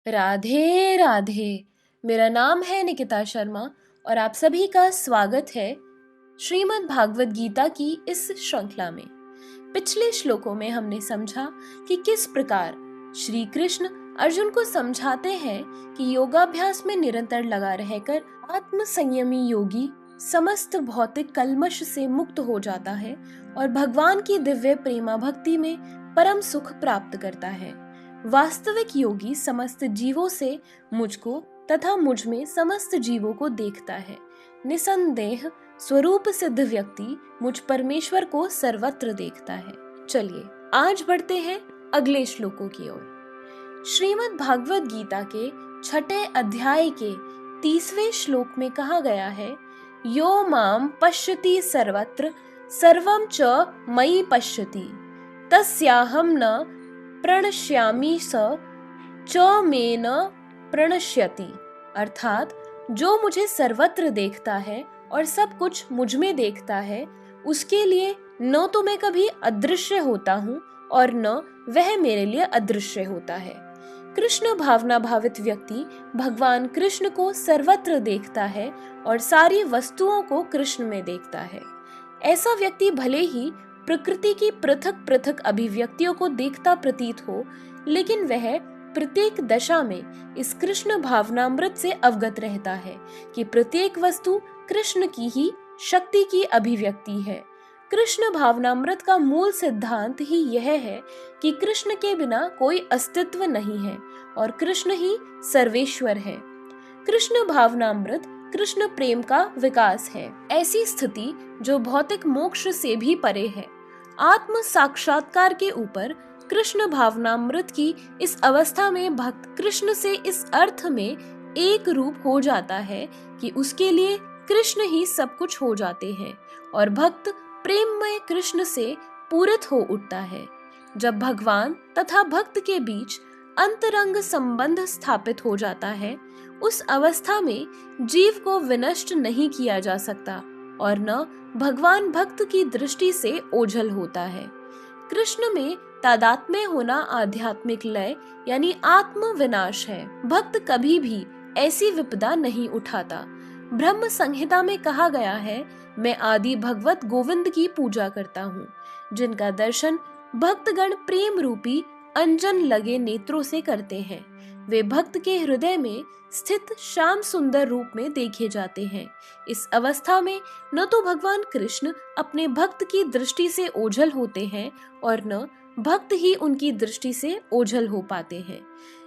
राधे राधे। मेरा नाम है निकिता शर्मा और आप सभी का स्वागत है श्रीमद् भागवत गीता की इस श्रृंखला में। पिछले श्लोकों में हमने समझा कि किस प्रकार श्री कृष्ण अर्जुन को समझाते हैं कि योगाभ्यास में निरंतर लगा रहकर आत्म संयमी योगी समस्त भौतिक कल्मश से मुक्त हो जाता है और भगवान की दिव्य प्रेमा भक्ति में परम सुख प्राप्त करता है। वास्तविक योगी समस्त जीवों से मुझको तथा मुझ में समस्त जीवों को देखता है। निसंदेह स्वरूप सिद्ध व्यक्ति मुझ परमेश्वर को सर्वत्र देखता है। चलिए आज बढ़ते हैं अगले श्लोकों की ओर। श्रीमद् भागवत गीता के 6 अध्याय के 30वें श्लोक में कहा गया है, यो माम पश्यति सर्वत्र सर्वं च मयि पश्यति तस्याहं न प्रणश्यामि स च मे न प्रणश्यति। अर्थात जो मुझे सर्वत्र देखता है और सब कुछ मुझ में देखता है, उसके लिए न तो मैं कभी अदृश्य होता हूँ और न वह मेरे लिए अदृश्य होता है। कृष्ण भावना भावित व्यक्ति भगवान कृष्ण को सर्वत्र देखता है और सारी वस्तुओं को कृष्ण में देखता है। ऐसा व्यक्ति भले ही प्रकृति की पृथक पृथक अभिव्यक्तियों को देखता प्रतीत हो, लेकिन वह प्रत्येक दशा में इस कृष्ण भावनामृत से अवगत रहता है कि प्रत्येक वस्तु कृष्ण की ही शक्ति की अभिव्यक्ति है। कृष्ण भावनामृत का मूल सिद्धांत ही यह है कि कृष्ण के बिना कोई अस्तित्व नहीं है और कृष्ण ही सर्वेश्वर है। कृष्ण भावनामृत कृष्ण प्रेम का विकास है, ऐसी स्थिति जो भौतिक मोक्ष से भी परे है। आत्म साक्षात्कार के ऊपर कृष्ण भावनामृत की इस अवस्था में भक्त कृष्ण से इस अर्थ में एक रूप हो जाता है कि उसके लिए कृष्ण ही सब कुछ हो जाते हैं और भक्त प्रेममय कृष्ण से पूरित हो उठता है। जब भगवान तथा भक्त के बीच अंतरंग संबंध स्थापित हो जाता है, उस अवस्था में जीव को विनष्ट नहीं किया जा सकता और न भगवान भक्त की दृष्टि से ओझल होता है। कृष्ण में तादात्म्य होना आध्यात्मिक लय यानी आत्म विनाश है। भक्त कभी भी ऐसी विपदा नहीं उठाता। ब्रह्म संहिता में कहा गया है, मैं आदि भगवत गोविंद की पूजा करता हूँ, जिनका दर्शन भक्तगण प्रेम रूपी अंजन लगे नेत्रों से करते हैं। वे भक्त के हृदय में स्थित श्याम सुंदर रूप में देखे जाते हैं। इस अवस्था में न तो भगवान कृष्ण अपने भक्त की दृष्टि से ओझल होते हैं और न भक्त ही उनकी दृष्टि से ओझल हो पाते हैं।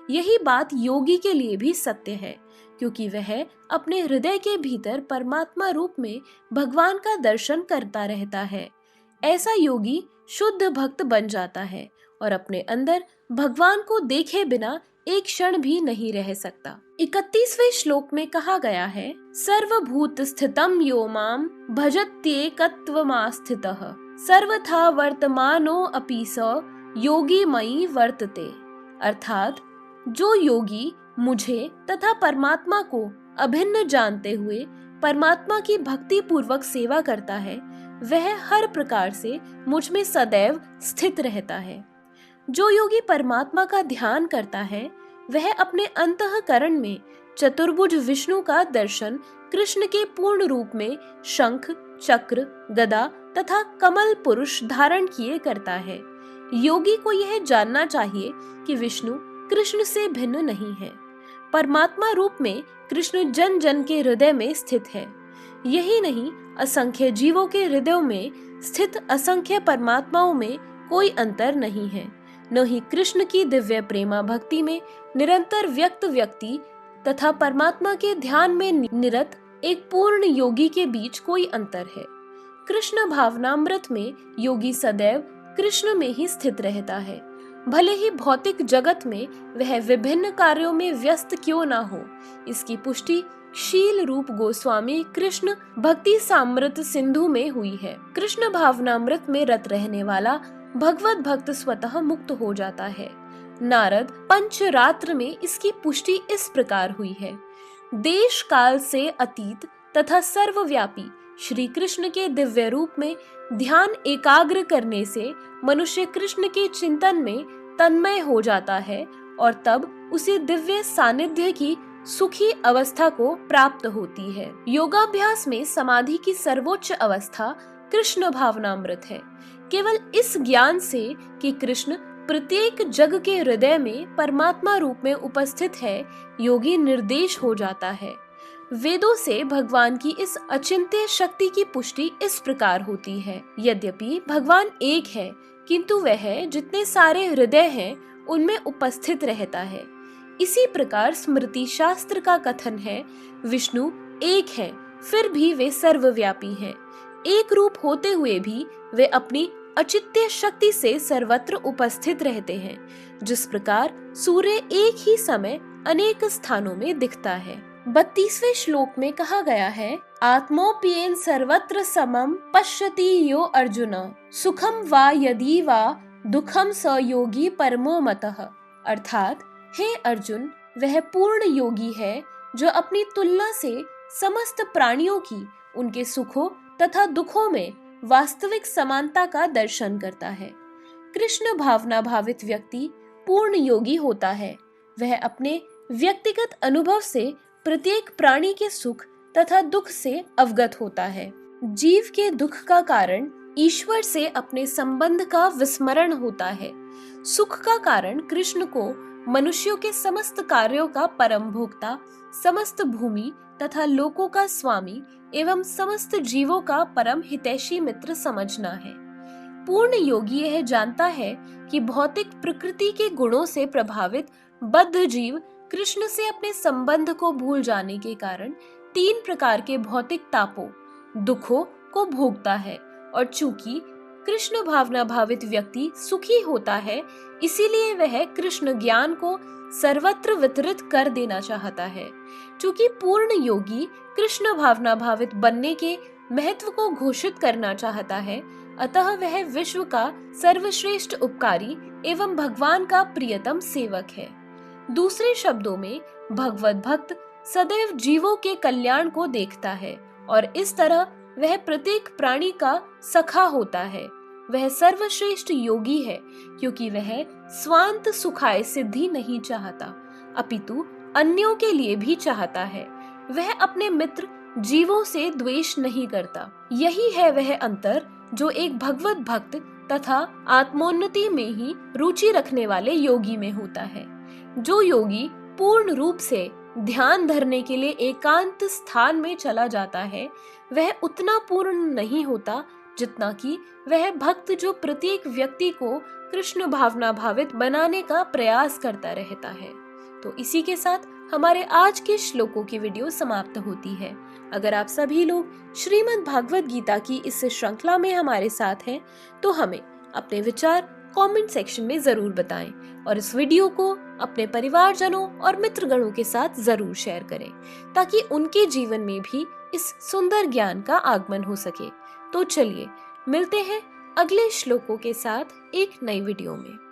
यही बात योगी के लिए भी सत्य है, क्योंकि वह अपने हृदय के भीतर परमात्मा रूप में भगवान का दर्शन करता रहता है। ऐसा योगी शुद्ध भक्त बन जाता है और अपने अंदर भगवान को देखे बिना एक क्षण भी नहीं रह सकता। 31वें श्लोक में कहा गया है, सर्वभूत स्थितम यो माम भजत्येकत्वमास्थितः सर्वथा वर्तमानो अपि स योगी मयि वर्तते। अर्थात जो योगी मुझे तथा परमात्मा को अभिन्न जानते हुए परमात्मा की भक्ति पूर्वक सेवा करता है, वह हर प्रकार से मुझ में सदैव स्थित रहता है। जो योगी परमात्मा का ध्यान करता है, वह अपने अंतःकरण में चतुर्भुज विष्णु का दर्शन कृष्ण के पूर्ण रूप में शंख, चक्र, गदा तथा कमल पुरुष धारण किए करता है। योगी को यह जानना चाहिए कि विष्णु कृष्ण से भिन्न नहीं है। परमात्मा रूप में कृष्ण जन जन के हृदय में स्थित है। यही नहीं, असंख्य जीवों के हृदयों में स्थित असंख्य परमात्माओं में कोई अंतर नहीं है। न ही कृष्ण की दिव्य प्रेमा भक्ति में निरंतर व्यक्त व्यक्ति तथा परमात्मा के ध्यान में निरत एक पूर्ण योगी के बीच कोई अंतर है। कृष्ण भावनामृत में योगी सदैव कृष्ण में ही स्थित रहता है। भले ही भौतिक जगत में वह विभिन्न कार्यों में व्यस्त क्यों ना हो। इसकी पुष्टि शील रूप गोस्वामी कृष्ण भक्ति सामृत सिंधु में हुई है। कृष्ण भावनामृत में रत रहने वाला भगवत भक्त स्वतः मुक्त हो जाता है। नारद पंचरात्र में इसकी पुष्टि इस प्रकार हुई है, देश काल से अतीत तथा सर्वव्यापी श्री कृष्ण के दिव्य रूप में ध्यान एकाग्र करने से मनुष्य कृष्ण के चिंतन में तन्मय हो जाता है और तब उसे दिव्य सानिध्य की सुखी अवस्था को प्राप्त होती है। योगाभ्यास में समाधि की सर्वोच्च अवस्था कृष्ण भावनामृत है। केवल इस ज्ञान से कि कृष्ण प्रत्येक जग के हृदय में परमात्मा रूप में उपस्थित है, योगी निर्देश हो जाता है। वेदों से भगवान की इस अचिंत्य शक्ति की पुष्टि इस प्रकार होती है। यद्यपि भगवान एक है, किंतु वह जितने सारे हृदय हैं उनमें उपस्थित रहता है। इसी प्रकार स्मृति शास्त्र का कथन है, विष्णु एक है, फिर भी वे सर्वव्यापी हैं। एक रूप होते हुए भी वे अपनी अचित्य शक्ति से सर्वत्र उपस्थित रहते हैं। जिस प्रकार सूर्य एक ही समय अनेक स्थानों में दिखता है। 32वें श्लोक में कहा गया है, आत्मोप्येन सर्वत्र समम पश्यति यो अर्जुन, सुखम वा यदि वा दुखम स योगी परमो मतः। अर्थात, हे अर्जुन, वह पूर्ण योगी है जो अपनी तुलना से समस्त प्राणियों की उनके सुखों तथा दुखों में वास्तविक समानता का दर्शन करता है। कृष्ण भावना भावित व्यक्ति पूर्ण योगी होता है। वह अपने व्यक्तिगत अनुभव से प्रत्येक प्राणी के सुख तथा दुख से अवगत होता है। जीव के दुख का कारण ईश्वर से अपने संबंध का विस्मरण होता है। सुख का कारण कृष्ण को मनुष्यों के समस्त कार्यों का परम भोक्ता, समस्त भूमि तथा लोकों का स्वामी एवं समस्त जीवों का परम हितैषी मित्र समझना है। पूर्ण योगी यह जानता है कि भौतिक प्रकृति के गुणों से प्रभावित बद्ध जीव कृष्ण से अपने संबंध को भूल जाने के कारण 3 प्रकार के भौतिक तापों, दुखों को भोगता है, और चूंकि कृष्ण भावना भावित व्यक्ति सुखी होता है, इसीलिए वह कृष्ण ज्ञान को सर्वत्र वितरित कर देना चाहता है। चूंकि पूर्ण योगी कृष्ण भावना भावित बनने के महत्व को घोषित करना चाहता है, अतः वह विश्व का सर्वश्रेष्ठ उपकारी एवं भगवान का प्रियतम सेवक है। दूसरे शब्दों में, भगवत भक्त सदैव जीवों के कल्याण को देखता है और इस तरह वह प्रत्येक प्राणी का सखा होता है। वह सर्वश्रेष्ठ योगी है क्योंकि वह स्वांत सुखाय सिद्धि नहीं चाहता, अपितु अन्यों के लिए भी चाहता है। वह अपने मित्र जीवों से द्वेष नहीं करता। यही है वह अंतर जो एक भगवत भक्त तथा आत्मोन्नति में ही रुचि रखने वाले योगी में होता है। जो योगी पूर्ण रूप से ध्यान धरने के लिए एकांत स्थान में चला जाता है, वह उतना पूर्ण नहीं होता जितना कि वह भक्त जो प्रत्येक व्यक्ति को कृष्ण भावना भावित बनाने का प्रयास करता रहता है। तो इसी के साथ हमारे आज के श्लोकों की वीडियो समाप्त होती है। अगर आप सभी लोग श्रीमद् भागवत गीता की इस श्रृंखला में हमारे साथ हैं, तो हमें अपने विचार कमेंट सेक्शन में जरूर बताएं और इस वीडियो को अपने परिवारजनों और मित्रगणों के साथ जरूर शेयर करें, ताकि उनके जीवन में भी इस सुंदर ज्ञान का आगमन हो सके। तो चलिए मिलते हैं अगले श्लोकों के साथ एक नई वीडियो में।